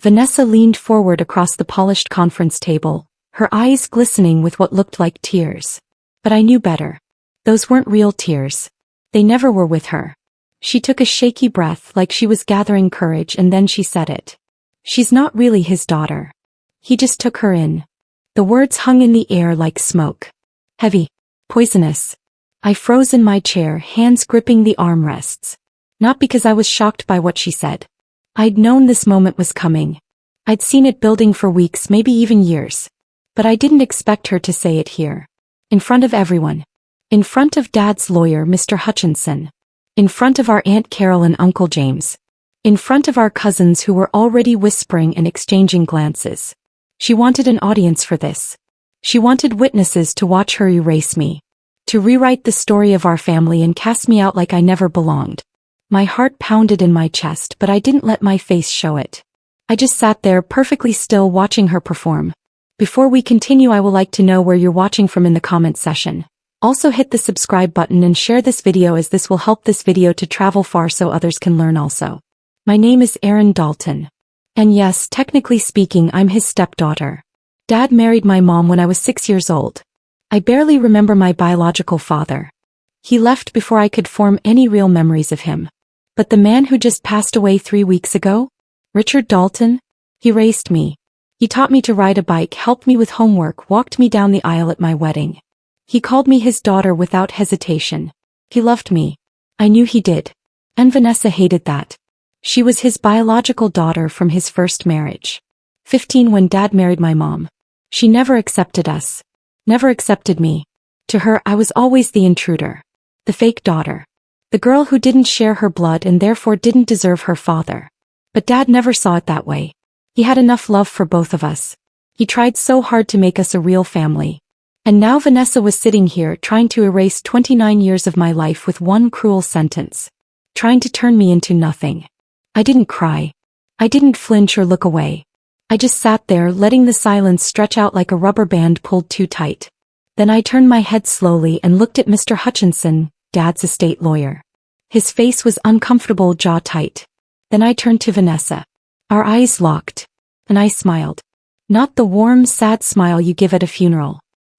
Vanessa leaned forward across the polished conference table, her eyes glistening with what looked like tears. But I knew better. Those weren't real tears. They never were with her. She took a shaky breath like she was gathering courage, and then she said it. She's not really his daughter. He just took her in. The words hung in the air like smoke. Heavy. Poisonous. I froze in my chair, hands gripping the armrests. Not because I was shocked by what she said. I'd known this moment was coming. I'd seen it building for weeks, maybe even years. But I didn't expect her to say it here. In front of everyone. In front of Dad's lawyer, Mr. Hutchinson. In front of our Aunt Carol and Uncle James. In front of our cousins who were already whispering and exchanging glances. She wanted an audience for this. She wanted witnesses to watch her erase me. To rewrite the story of our family and cast me out like I never belonged. My heart pounded in my chest, but I didn't let my face show it. I just sat there perfectly still watching her perform. Before we continue, I would like to know where you're watching from in the comment section. Also hit the subscribe button and share this video, as this will help this video to travel far so others can learn also. My name is Erin Dalton. And yes, technically speaking, I'm his stepdaughter. Dad married my mom when I was 6 years old. I barely remember my biological father. He left before I could form any real memories of him. But the man who just passed away 3 weeks ago? Richard Dalton? He raised me. He taught me to ride a bike, helped me with homework, walked me down the aisle at my wedding. He called me his daughter without hesitation. He loved me. I knew he did. And Vanessa hated that. She was his biological daughter from his first marriage. 15 when Dad married my mom. She never accepted us. Never accepted me. To her, I was always the intruder. The fake daughter. The girl who didn't share her blood and therefore didn't deserve her father. But Dad never saw it that way. He had enough love for both of us. He tried so hard to make us a real family. And now Vanessa was sitting here trying to erase 29 years of my life with one cruel sentence. Trying to turn me into nothing. I didn't cry. I didn't flinch or look away. I just sat there letting the silence stretch out like a rubber band pulled too tight. Then I turned my head slowly and looked at Mr. Hutchinson, Dad's estate lawyer. His face was uncomfortable, jaw tight. Then I turned to Vanessa. Our eyes locked. And I smiled. Not the warm, sad smile you give at a funeral.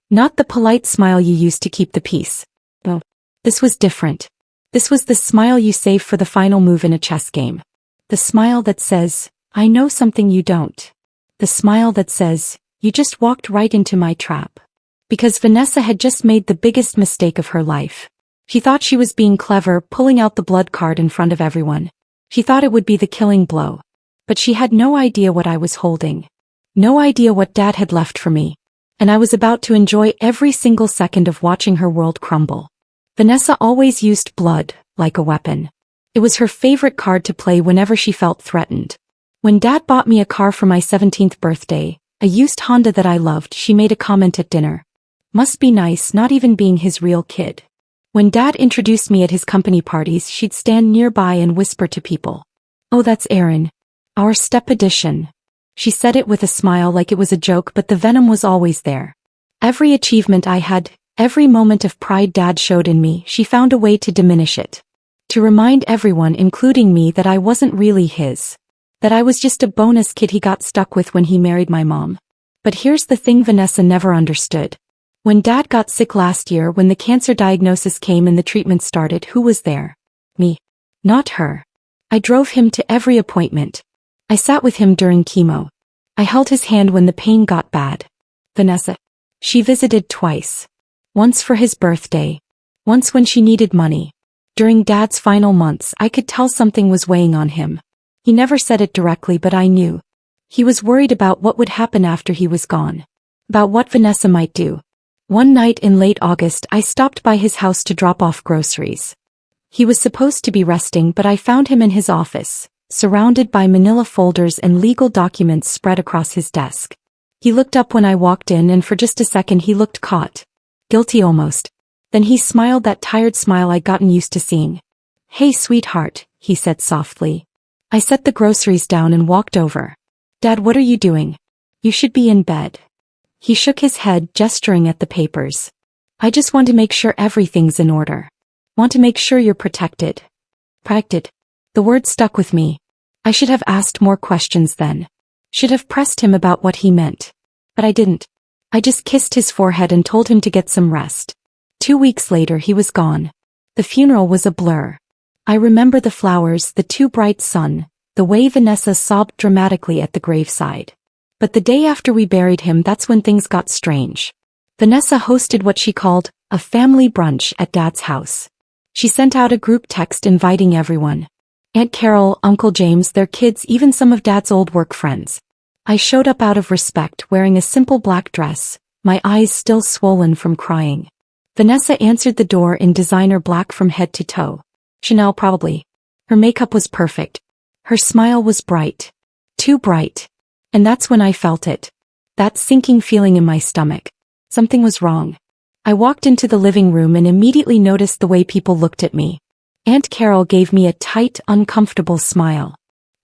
Not the polite smile you use to keep the peace. No. This was different. This was the smile you save for the final move in a chess game. The smile that says, I know something you don't. The smile that says, you just walked right into my trap. Because Vanessa had just made the biggest mistake of her life. She thought she was being clever, pulling out the blood card in front of everyone. She thought it would be the killing blow. But she had no idea what I was holding. No idea what Dad had left for me. And I was about to enjoy every single second of watching her world crumble. Vanessa always used blood, like a weapon. It was her favorite card to play whenever she felt threatened. When Dad bought me a car for my 17th birthday, a used Honda that I loved, she made a comment at dinner. Must be nice not even being his real kid. When Dad introduced me at his company parties, she'd stand nearby and whisper to people. Oh, that's Erin. Our step edition. She said it with a smile like it was a joke, but the venom was always there. Every achievement I had, every moment of pride Dad showed in me, she found a way to diminish it. To remind everyone, including me, that I wasn't really his. That I was just a bonus kid he got stuck with when he married my mom. But here's the thing Vanessa never understood. When Dad got sick last year, when the cancer diagnosis came and the treatment started, who was there? Me. Not her. I drove him to every appointment. I sat with him during chemo. I held his hand when the pain got bad. Vanessa. She visited twice. Once for his birthday. Once when she needed money. During Dad's final months, I could tell something was weighing on him. He never said it directly, but I knew. He was worried about what would happen after he was gone. About what Vanessa might do. One night in late August, I stopped by his house to drop off groceries. He was supposed to be resting, but I found him in his office, surrounded by manila folders and legal documents spread across his desk. He looked up when I walked in, and for just a second he looked caught. Guilty almost. Then he smiled, that tired smile I'd gotten used to seeing. Hey sweetheart, he said softly. I set the groceries down and walked over. Dad, what are you doing? You should be in bed. He shook his head, gesturing at the papers. I just want to make sure everything's in order. Want to make sure you're protected. Protected. The word stuck with me. I should have asked more questions then. Should have pressed him about what he meant. But I didn't. I just kissed his forehead and told him to get some rest. 2 weeks later he was gone. The funeral was a blur. I remember the flowers, the too bright sun, the way Vanessa sobbed dramatically at the graveside. But the day after we buried him, that's when things got strange. Vanessa hosted what she called a family brunch at Dad's house. She sent out a group text inviting everyone. Aunt Carol, Uncle James, their kids, even some of Dad's old work friends. I showed up out of respect wearing a simple black dress, my eyes still swollen from crying. Vanessa answered the door in designer black from head to toe. Chanel probably. Her makeup was perfect. Her smile was bright. Too bright. And that's when I felt it. That sinking feeling in my stomach. Something was wrong. I walked into the living room and immediately noticed the way people looked at me. Aunt Carol gave me a tight, uncomfortable smile.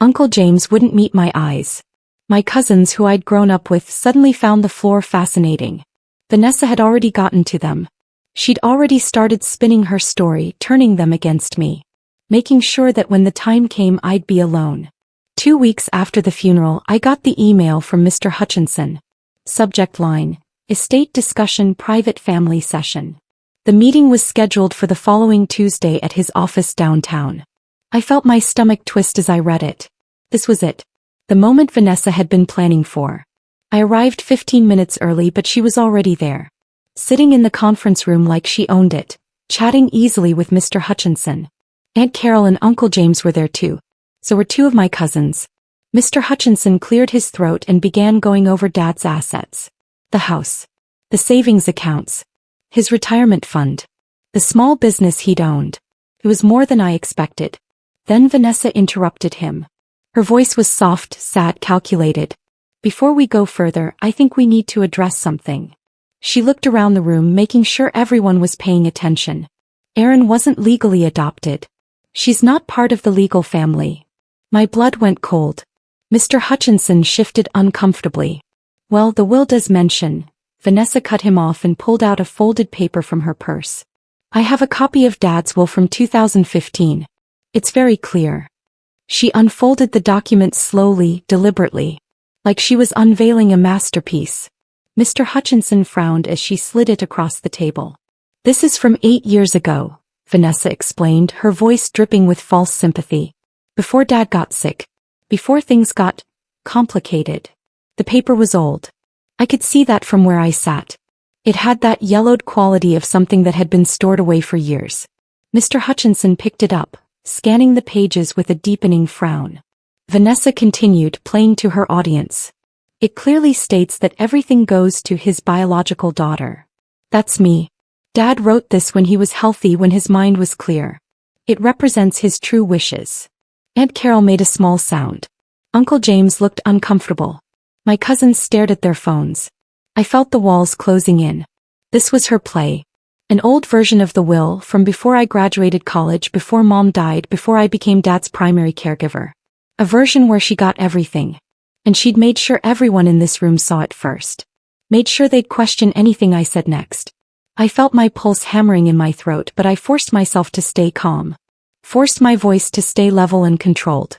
Uncle James wouldn't meet my eyes. My cousins who I'd grown up with suddenly found the floor fascinating. Vanessa had already gotten to them. She'd already started spinning her story, turning them against me. Making sure that when the time came I'd be alone. 2 weeks after the funeral I got the email from Mr. Hutchinson. Subject line: Estate Discussion Private Family Session. The meeting was scheduled for the following Tuesday at his office downtown. I felt my stomach twist as I read it. This was it. The moment Vanessa had been planning for. I arrived 15 minutes early, but she was already there. Sitting in the conference room like she owned it, chatting easily with Mr. Hutchinson. Aunt Carol and Uncle James were there too. So were 2 of my cousins. Mr. Hutchinson cleared his throat and began going over Dad's assets. The house. The savings accounts. His retirement fund. The small business he'd owned. It was more than I expected. Then Vanessa interrupted him. Her voice was soft, sad, calculated. Before we go further, I think we need to address something. She looked around the room, making sure everyone was paying attention. Erin wasn't legally adopted. She's not part of the legal family. My blood went cold. Mr. Hutchinson shifted uncomfortably. Well, the will does mention. Vanessa cut him off and pulled out a folded paper from her purse. I have a copy of Dad's will from 2015. It's very clear. She unfolded the document slowly, deliberately. Like she was unveiling a masterpiece. Mr. Hutchinson frowned as she slid it across the table. This is from 8 years ago, Vanessa explained, her voice dripping with false sympathy. Before Dad got sick. Before things got complicated. The paper was old. I could see that from where I sat. It had that yellowed quality of something that had been stored away for years. Mr. Hutchinson picked it up, scanning the pages with a deepening frown. Vanessa continued, playing to her audience. It clearly states that everything goes to his biological daughter. That's me. Dad wrote this when he was healthy, when his mind was clear. It represents his true wishes. Aunt Carol made a small sound. Uncle James looked uncomfortable. My cousins stared at their phones. I felt the walls closing in. This was her play. An old version of the will from before I graduated college, before Mom died, before I became Dad's primary caregiver. A version where she got everything. And she'd made sure everyone in this room saw it first. Made sure they'd question anything I said next. I felt my pulse hammering in my throat, but I forced myself to stay calm. Forced my voice to stay level and controlled.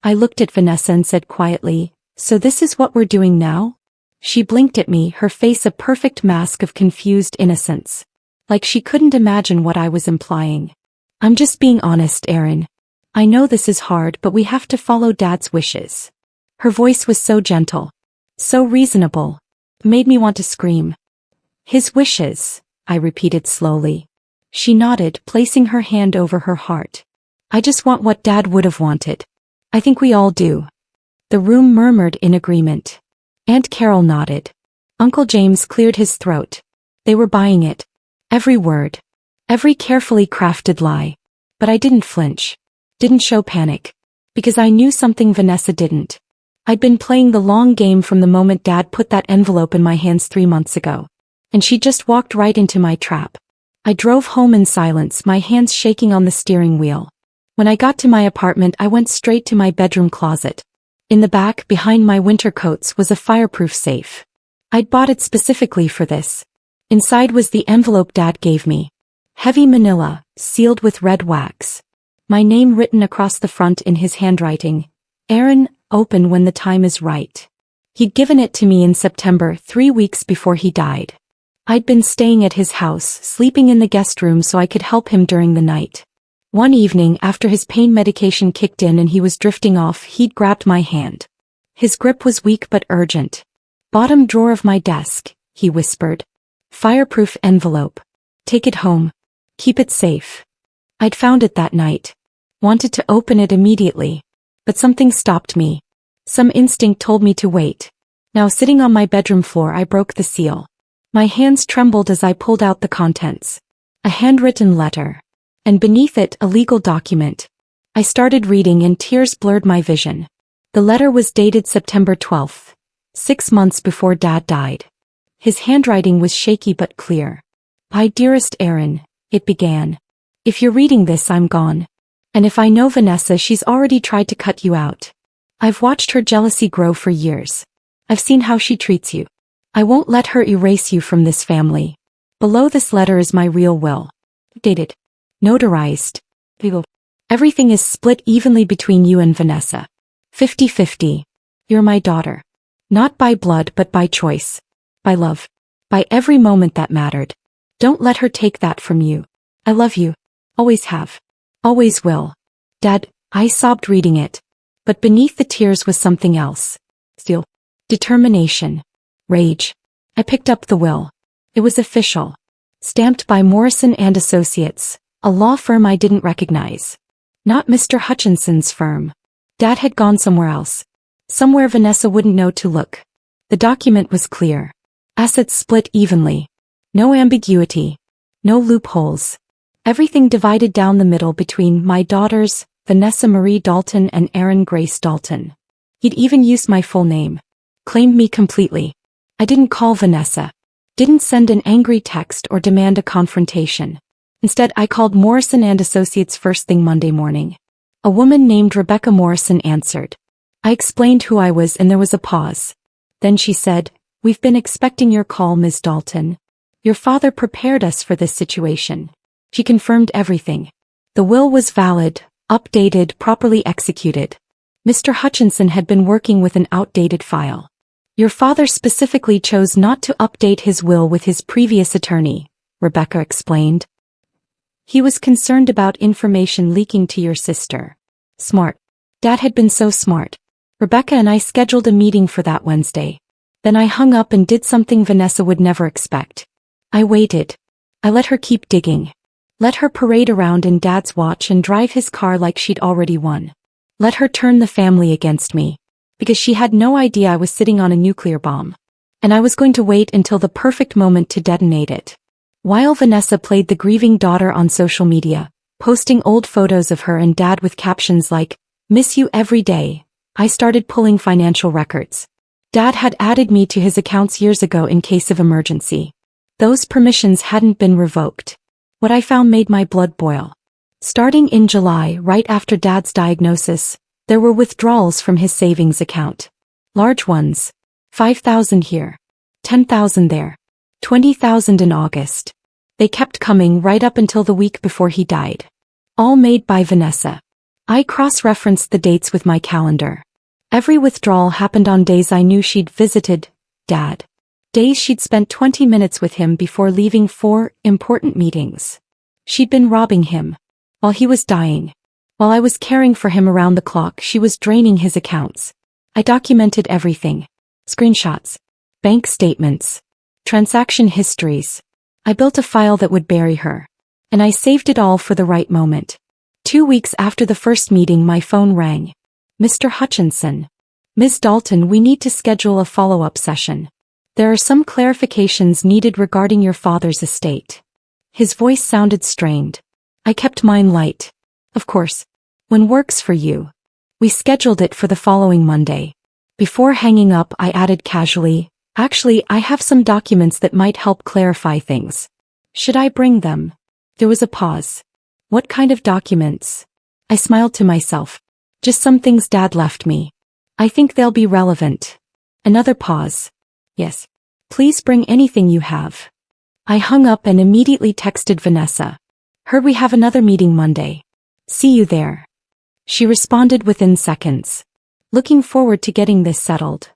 I looked at Vanessa and said quietly, "So this is what we're doing now?" She blinked at me, her face a perfect mask of confused innocence. Like she couldn't imagine what I was implying. "I'm just being honest, Erin. I know this is hard, but we have to follow Dad's wishes." Her voice was so gentle. So reasonable. It made me want to scream. "His wishes," I repeated slowly. She nodded, placing her hand over her heart. "I just want what Dad would have wanted. I think we all do." The room murmured in agreement. Aunt Carol nodded. Uncle James cleared his throat. They were buying it. Every word. Every carefully crafted lie. But I didn't flinch. Didn't show panic. Because I knew something Vanessa didn't. I'd been playing the long game from the moment Dad put that envelope in my hands 3 months ago. And she just walked right into my trap. I drove home in silence, my hands shaking on the steering wheel. When I got to my apartment, I went straight to my bedroom closet. In the back, behind my winter coats, was a fireproof safe. I'd bought it specifically for this. Inside was the envelope Dad gave me. Heavy manila, sealed with red wax. My name written across the front in his handwriting. "Erin, open when the time is right." He'd given it to me in September, 3 weeks before he died. I'd been staying at his house, sleeping in the guest room so I could help him during the night. One evening, after his pain medication kicked in and he was drifting off, he'd grabbed my hand. His grip was weak but urgent. "Bottom drawer of my desk," he whispered. "Fireproof envelope. Take it home. Keep it safe." I'd found it that night. Wanted to open it immediately. But something stopped me. Some instinct told me to wait. Now sitting on my bedroom floor, I broke the seal. My hands trembled as I pulled out the contents. A handwritten letter. And beneath it, a legal document. I started reading and tears blurred my vision. The letter was dated September 12th, 6 months before Dad died. His handwriting was shaky but clear. "My dearest Erin," it began. "If you're reading this, I'm gone. And if I know Vanessa, she's already tried to cut you out. I've watched her jealousy grow for years. I've seen how she treats you. I won't let her erase you from this family. Below this letter is my real will. Dated. Notarized. Everything is split evenly between you and Vanessa. 50-50. You're my daughter. Not by blood but by choice. By love. By every moment that mattered. Don't let her take that from you. I love you. Always have. Always will." "Dad," I sobbed reading it. But beneath the tears was something else. Steel. Determination. Rage. I picked up the will. It was official. Stamped by Morrison and Associates, a law firm I didn't recognize. Not Mr. Hutchinson's firm. Dad had gone somewhere else. Somewhere Vanessa wouldn't know to look. The document was clear. Assets split evenly. No ambiguity. No loopholes. Everything divided down the middle between my daughters, Vanessa Marie Dalton and Erin Grace Dalton. He'd even used my full name. Claimed me completely. I didn't call Vanessa. Didn't send an angry text or demand a confrontation. Instead, I called Morrison and Associates first thing Monday morning. A woman named Rebecca Morrison answered. I explained who I was and there was a pause. Then she said, "We've been expecting your call, Ms. Dalton. Your father prepared us for this situation." She confirmed everything. The will was valid, updated, properly executed. Mr. Hutchinson had been working with an outdated file. Your father specifically chose not to update his will with his previous attorney, Rebecca explained. He was concerned about information leaking to your sister. Smart. Dad had been so smart. Rebecca and I scheduled a meeting for that Wednesday. Then I hung up and did something Vanessa would never expect. I waited. I let her keep digging. Let her parade around in Dad's watch and drive his car like she'd already won. Let her turn the family against me. Because she had no idea I was sitting on a nuclear bomb. And I was going to wait until the perfect moment to detonate it. While Vanessa played the grieving daughter on social media, posting old photos of her and Dad with captions like, "Miss you every day," I started pulling financial records. Dad had added me to his accounts years ago in case of emergency. Those permissions hadn't been revoked. What I found made my blood boil. Starting in July, right after Dad's diagnosis, there were withdrawals from his savings account. Large ones. 5,000 here. 10,000 there. 20,000 in August. They kept coming right up until the week before he died. All made by Vanessa. I cross-referenced the dates with my calendar. Every withdrawal happened on days I knew she'd visited Dad. Days she'd spent 20 minutes with him before leaving for important meetings. She'd been robbing him. While he was dying. While I was caring for him around the clock, she was draining his accounts. I documented everything. Screenshots. Bank statements. Transaction histories. I built a file that would bury her. And I saved it all for the right moment. 2 weeks after the first meeting, my phone rang. "Mr. Hutchinson. Ms. Dalton, we need to schedule a follow-up session. There are some clarifications needed regarding your father's estate." His voice sounded strained. I kept mine light. "Of course. When works for you." We scheduled it for the following Monday. Before hanging up, I added casually, "Actually, I have some documents that might help clarify things. Should I bring them?" There was a pause. "What kind of documents?" I smiled to myself. "Just some things Dad left me. I think they'll be relevant." Another pause. "Yes. Please bring anything you have." I hung up and immediately texted Vanessa. "Heard we have another meeting Monday. See you there." She responded within seconds. "Looking forward to getting this settled."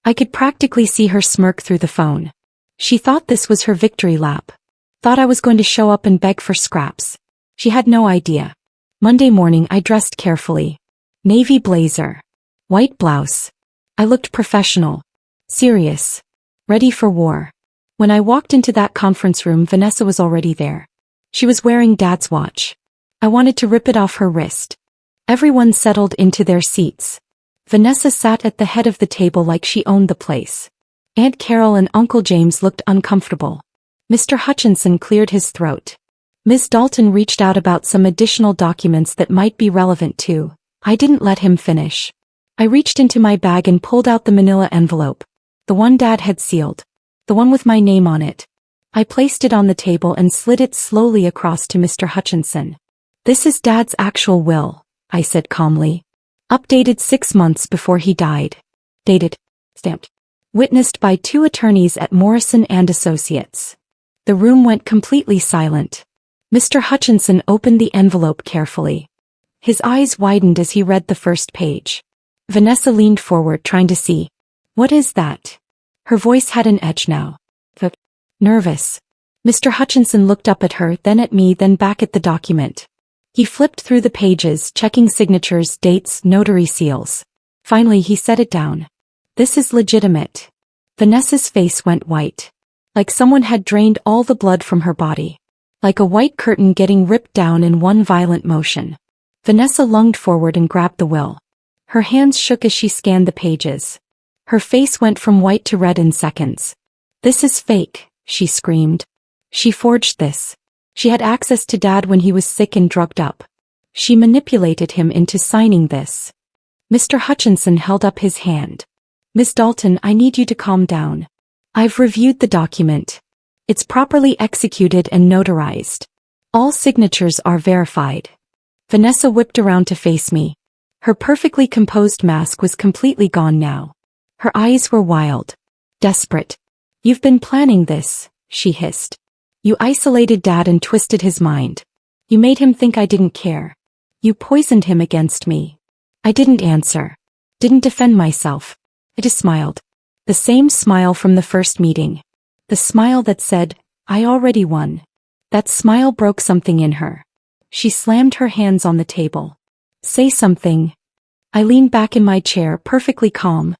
I could practically see her smirk through the phone. She thought this was her victory lap. Thought I was going to show up and beg for scraps. She had no idea. Monday morning I dressed carefully. Navy blazer. White blouse. I looked professional. Serious. Ready for war. When I walked into that conference room, Vanessa was already there. She was wearing Dad's watch. I wanted to rip it off her wrist. Everyone settled into their seats. Vanessa sat at the head of the table like she owned the place. Aunt Carol and Uncle James looked uncomfortable. Mr. Hutchinson cleared his throat. Ms. Dalton reached out about some additional documents that might be relevant too. I didn't let him finish. I reached into my bag and pulled out the manila envelope. The one Dad had sealed. The one with my name on it. I placed it on the table and slid it slowly across to Mr. Hutchinson. This is Dad's actual will, I said calmly. Updated 6 months before he died. Dated. Stamped. Witnessed by 2 attorneys at Morrison and Associates. The room went completely silent. Mr. Hutchinson opened the envelope carefully. His eyes widened as he read the first page. Vanessa leaned forward trying to see. What is that? Her voice had an edge now. Nervous. Mr. Hutchinson looked up at her, then at me, then back at the document. He flipped through the pages, checking signatures, dates, notary seals. Finally he set it down. This is legitimate. Vanessa's face went white. Like someone had drained all the blood from her body. Like a white curtain getting ripped down in one violent motion. Vanessa lunged forward and grabbed the will. Her hands shook as she scanned the pages. Her face went from white to red in seconds. This is fake, she screamed. She forged this. She had access to Dad when he was sick and drugged up. She manipulated him into signing this. Mr. Hutchinson held up his hand. Miss Dalton, I need you to calm down. I've reviewed the document. It's properly executed and notarized. All signatures are verified. Vanessa whipped around to face me. Her perfectly composed mask was completely gone now. Her eyes were wild. Desperate. You've been planning this, she hissed. You isolated Dad and twisted his mind. You made him think I didn't care. You poisoned him against me. I didn't answer. Didn't defend myself. I just smiled. The same smile from the first meeting. The smile that said, I already won. That smile broke something in her. She slammed her hands on the table. Say something. I leaned back in my chair, perfectly calm.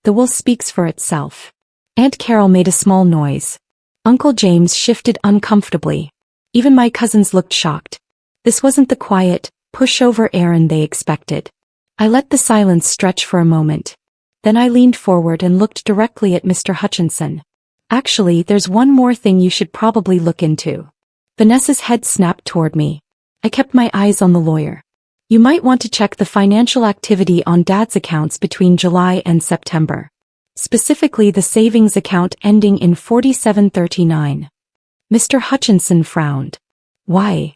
The will speaks for itself. Aunt Carol made a small noise. Uncle James shifted uncomfortably. Even my cousins looked shocked. This wasn't the quiet, pushover Erin they expected. I let the silence stretch for a moment. Then I leaned forward and looked directly at Mr. Hutchinson. Actually, there's one more thing you should probably look into. Vanessa's head snapped toward me. I kept my eyes on the lawyer. You might want to check the financial activity on Dad's accounts between July and September. Specifically the savings account ending in 4739. Mr. Hutchinson frowned. Why?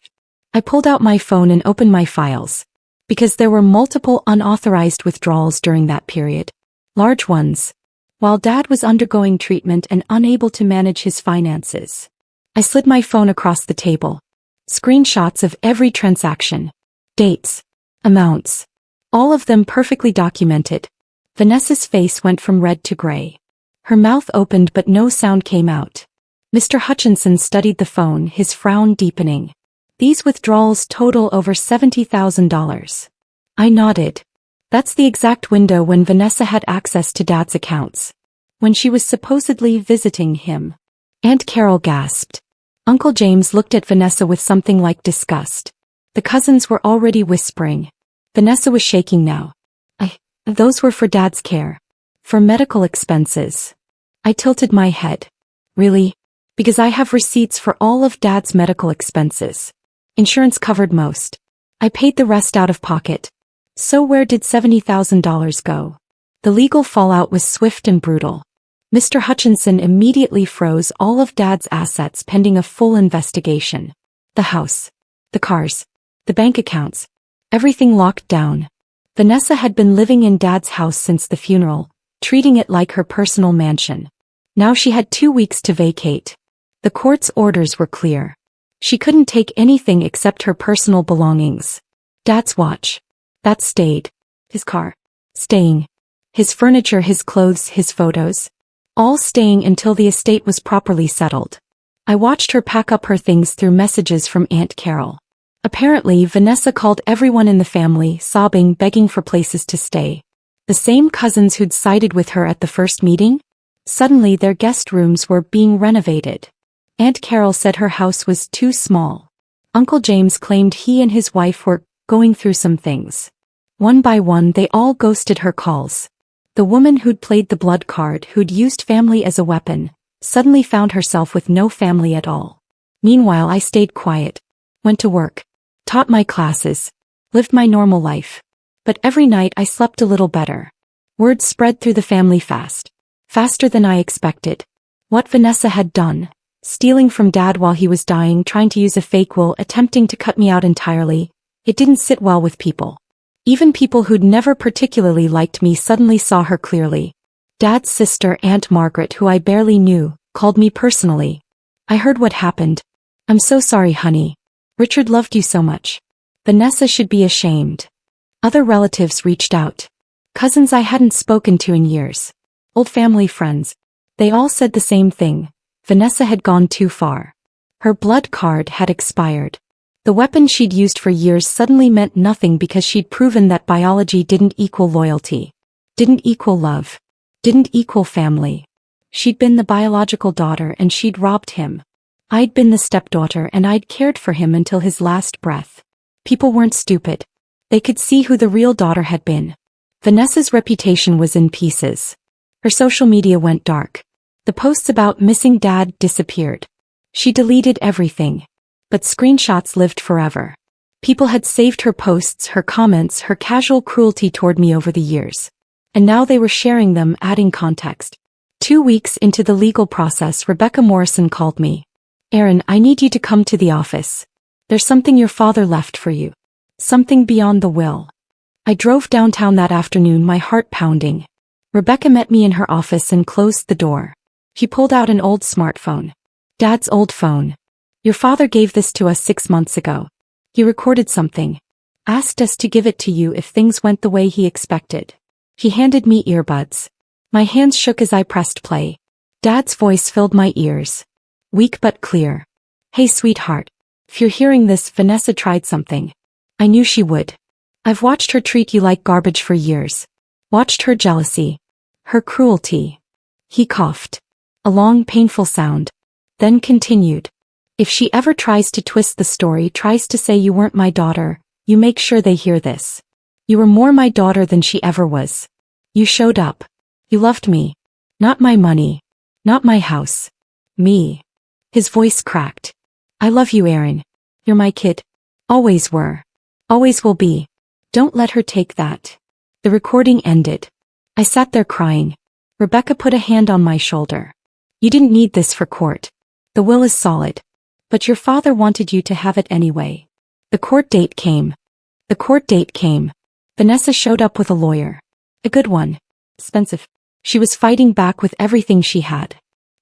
I pulled out my phone and opened my files. Because there were multiple unauthorized withdrawals during that period. Large ones. While Dad was undergoing treatment and unable to manage his finances. I slid my phone across the table. Screenshots of every transaction. Dates. Amounts. All of them perfectly documented. Vanessa's face went from red to gray. Her mouth opened but no sound came out. Mr. Hutchinson studied the phone, his frown deepening. These withdrawals total over $70,000. I nodded. That's the exact window when Vanessa had access to Dad's accounts. When she was supposedly visiting him. Aunt Carol gasped. Uncle James looked at Vanessa with something like disgust. The cousins were already whispering. Vanessa was shaking now. Those were for Dad's care. For medical expenses. I tilted my head. Really? Because I have receipts for all of Dad's medical expenses. Insurance covered most. I paid the rest out of pocket. So where did $70,000 go? The legal fallout was swift and brutal. Mr. Hutchinson immediately froze all of Dad's assets pending a full investigation. The house. The cars. The bank accounts. Everything locked down. Vanessa had been living in Dad's house since the funeral, treating it like her personal mansion. Now she had 2 weeks to vacate. The court's orders were clear. She couldn't take anything except her personal belongings. Dad's watch. That stayed. His car. Staying. His furniture, his clothes, his photos. All staying until the estate was properly settled. I watched her pack up her things through messages from Aunt Carol. Apparently, Vanessa called everyone in the family, sobbing, begging for places to stay. The same cousins who'd sided with her at the first meeting? Suddenly their guest rooms were being renovated. Aunt Carol said her house was too small. Uncle James claimed he and his wife were going through some things. One by one they all ghosted her calls. The woman who'd played the blood card, who'd used family as a weapon, suddenly found herself with no family at all. Meanwhile I stayed quiet, went to work, taught my classes, lived my normal life. But every night I slept a little better. Word spread through the family fast. Faster than I expected. What Vanessa had done, stealing from Dad while he was dying, trying to use a fake will, attempting to cut me out entirely, it didn't sit well with people. Even people who'd never particularly liked me suddenly saw her clearly. Dad's sister, Aunt Margaret, who I barely knew, called me personally. I heard what happened. I'm so sorry, honey. Richard loved you so much. Vanessa should be ashamed. Other relatives reached out. Cousins I hadn't spoken to in years. Old family friends. They all said the same thing. Vanessa had gone too far. Her blood card had expired. The weapon she'd used for years suddenly meant nothing because she'd proven that biology didn't equal loyalty. Didn't equal love. Didn't equal family. She'd been the biological daughter and she'd robbed him. I'd been the stepdaughter and I'd cared for him until his last breath. People weren't stupid. They could see who the real daughter had been. Vanessa's reputation was in pieces. Her social media went dark. The posts about missing Dad disappeared. She deleted everything. But screenshots lived forever. People had saved her posts, her comments, her casual cruelty toward me over the years. And now they were sharing them, adding context. 2 weeks into the legal process, Rebecca Morrison called me. Erin, I need you to come to the office. There's something your father left for you. Something beyond the will. I drove downtown that afternoon, my heart pounding. Rebecca met me in her office and closed the door. She pulled out an old smartphone. Dad's old phone. Your father gave this to us 6 months ago. He recorded something. Asked us to give it to you if things went the way he expected. He handed me earbuds. My hands shook as I pressed play. Dad's voice filled my ears. Weak but clear. Hey sweetheart. If you're hearing this, Vanessa tried something. I knew she would. I've watched her treat you like garbage for years. Watched her jealousy. Her cruelty. He coughed. A long, painful sound. Then continued. If she ever tries to twist the story, tries to say you weren't my daughter, you make sure they hear this. You were more my daughter than she ever was. You showed up. You loved me. Not my money. Not my house. Me. His voice cracked. I love you, Erin. You're my kid. Always were. Always will be. Don't let her take that. The recording ended. I sat there crying. Rebecca put a hand on my shoulder. You didn't need this for court. The will is solid. But your father wanted you to have it anyway. The court date came. The court date came. Vanessa showed up with a lawyer. A good one. Expensive. She was fighting back with everything she had.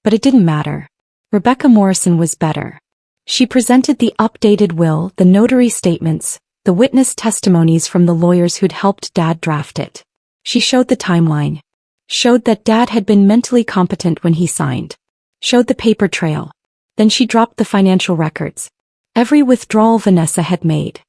But it didn't matter. Rebecca Morrison was better. She presented the updated will, the notary statements, the witness testimonies from the lawyers who'd helped Dad draft it. She showed the timeline. Showed that Dad had been mentally competent when he signed. Showed the paper trail. Then she dropped the financial records. Every withdrawal Vanessa had made.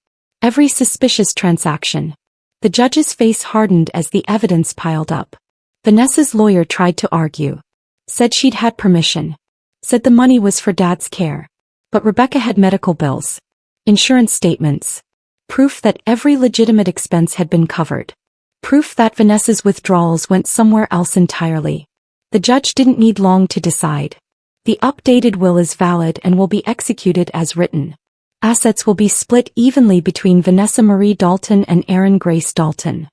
Every suspicious transaction. The judge's face hardened as the evidence piled up. Vanessa's lawyer tried to argue. Said she'd had permission. Said the money was for Dad's care. But Rebecca had medical bills. Insurance statements. Proof that every legitimate expense had been covered. Proof that Vanessa's withdrawals went somewhere else entirely. The judge didn't need long to decide. The updated will is valid and will be executed as written. Assets will be split evenly between Vanessa Marie Dalton and Erin Grace Dalton.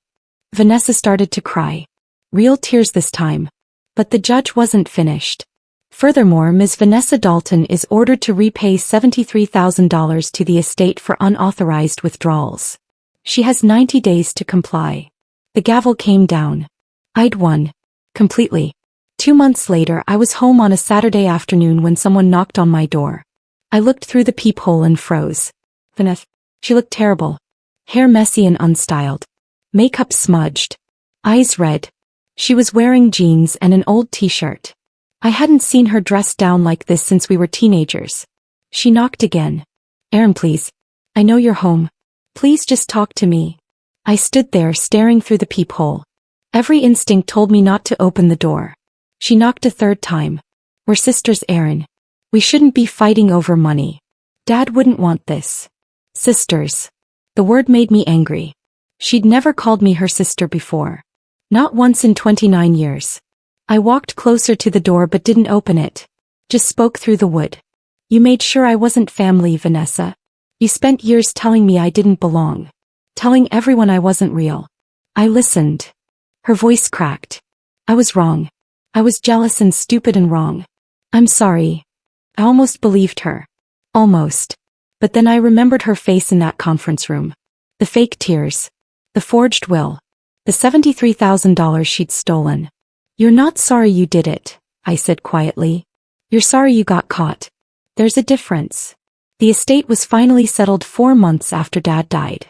Vanessa started to cry. Real tears this time. But the judge wasn't finished. Furthermore, Ms. Vanessa Dalton is ordered to repay $73,000 to the estate for unauthorized withdrawals. She has 90 days to comply. The gavel came down. I'd won. Completely. 2 months later, I was home on a Saturday afternoon when someone knocked on my door. I looked through the peephole and froze. Vanessa. She looked terrible. Hair messy and unstyled. Makeup smudged. Eyes red. She was wearing jeans and an old t-shirt. I hadn't seen her dressed down like this since we were teenagers. She knocked again. Erin, please. I know you're home. Please just talk to me. I stood there staring through the peephole. Every instinct told me not to open the door. She knocked a third time. We're sisters, Erin. We shouldn't be fighting over money. Dad wouldn't want this. Sisters. The word made me angry. She'd never called me her sister before. Not once in 29 years. I walked closer to the door but didn't open it. Just spoke through the wood. You made sure I wasn't family, Vanessa. You spent years telling me I didn't belong. Telling everyone I wasn't real. I listened. Her voice cracked. I was wrong. I was jealous and stupid and wrong. I'm sorry. I almost believed her. Almost. But then I remembered her face in that conference room. The fake tears. The forged will. The $73,000 she'd stolen. You're not sorry you did it, I said quietly. You're sorry you got caught. There's a difference. The estate was finally settled 4 months after Dad died.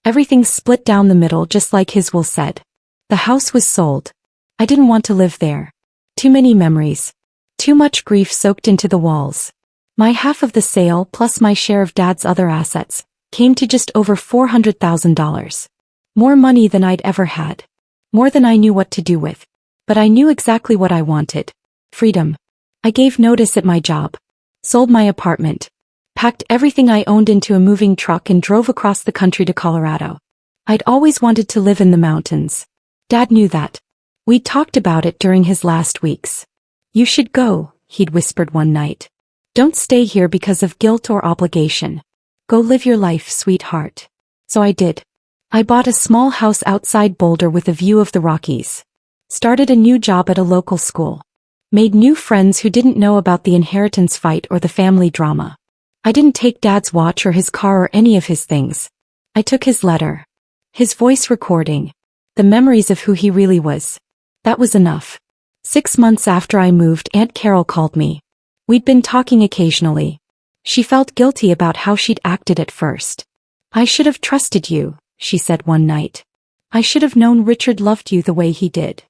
Everything split down the middle just like his will said. The house was sold. I didn't want to live there. Too many memories. Too much grief soaked into the walls. My half of the sale plus my share of Dad's other assets came to just over $400,000. More money than I'd ever had. More than I knew what to do with. But I knew exactly what I wanted. Freedom. I gave notice at my job. Sold my apartment. Packed everything I owned into a moving truck and drove across the country to Colorado. I'd always wanted to live in the mountains. Dad knew that. We'd talked about it during his last weeks. You should go, he'd whispered one night. Don't stay here because of guilt or obligation. Go live your life, sweetheart. So I did. I bought a small house outside Boulder with a view of the Rockies. Started a new job at a local school. Made new friends who didn't know about the inheritance fight or the family drama. I didn't take Dad's watch or his car or any of his things. I took his letter. His voice recording. The memories of who he really was. That was enough. 6 months after I moved, Aunt Carol called me. We'd been talking occasionally. She felt guilty about how she'd acted at first. I should have trusted you, she said one night. I should have known Richard loved you the way he did.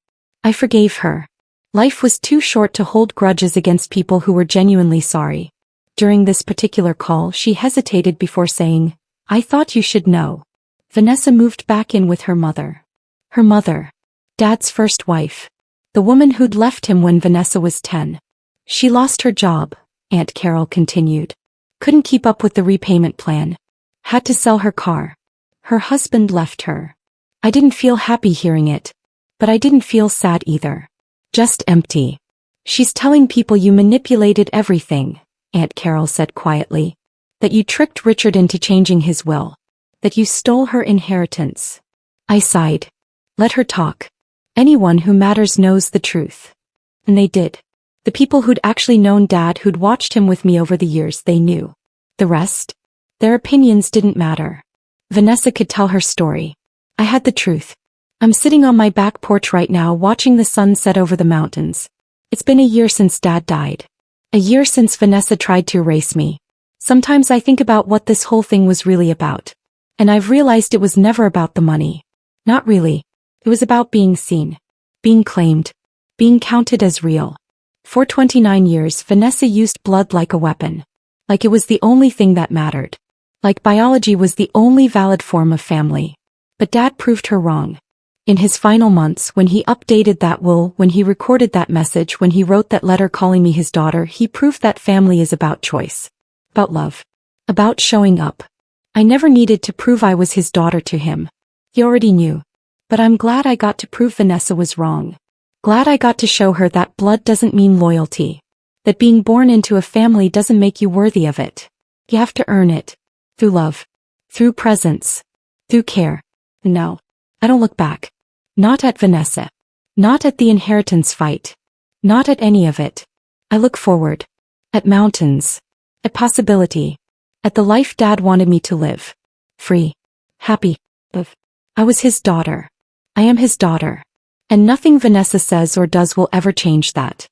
I forgave her. Life was too short to hold grudges against people who were genuinely sorry. During this particular call, she hesitated before saying, I thought you should know. Vanessa moved back in with her mother. Her mother. Dad's first wife. The woman who'd left him when Vanessa was 10. She lost her job, Aunt Carol continued. Couldn't keep up with the repayment plan. Had to sell her car. Her husband left her. I didn't feel happy hearing it. But I didn't feel sad either. Just empty. She's telling people you manipulated everything, Aunt Carol said quietly. That you tricked Richard into changing his will. That you stole her inheritance. I sighed. Let her talk. Anyone who matters knows the truth. And they did. The people who'd actually known Dad, who'd watched him with me over the years, they knew. The rest? Their opinions didn't matter. Vanessa could tell her story. I had the truth. I'm sitting on my back porch right now watching the sun set over the mountains. It's been a year since Dad died. A year since Vanessa tried to erase me. Sometimes I think about what this whole thing was really about. And I've realized it was never about the money. Not really. It was about being seen. Being claimed. Being counted as real. For 29 years, Vanessa used blood like a weapon. Like it was the only thing that mattered. Like biology was the only valid form of family. But Dad proved her wrong. In his final months, when he updated that will, when he recorded that message, when he wrote that letter calling me his daughter, he proved that family is about choice. About love. About showing up. I never needed to prove I was his daughter to him. He already knew. But I'm glad I got to prove Vanessa was wrong. Glad I got to show her that blood doesn't mean loyalty. That being born into a family doesn't make you worthy of it. You have to earn it. Through love. Through presence. Through care. No. I don't look back. Not at Vanessa. Not at the inheritance fight. Not at any of it. I look forward. At mountains. At possibility. At the life Dad wanted me to live. Free. Happy. I was his daughter. I am his daughter. And nothing Vanessa says or does will ever change that.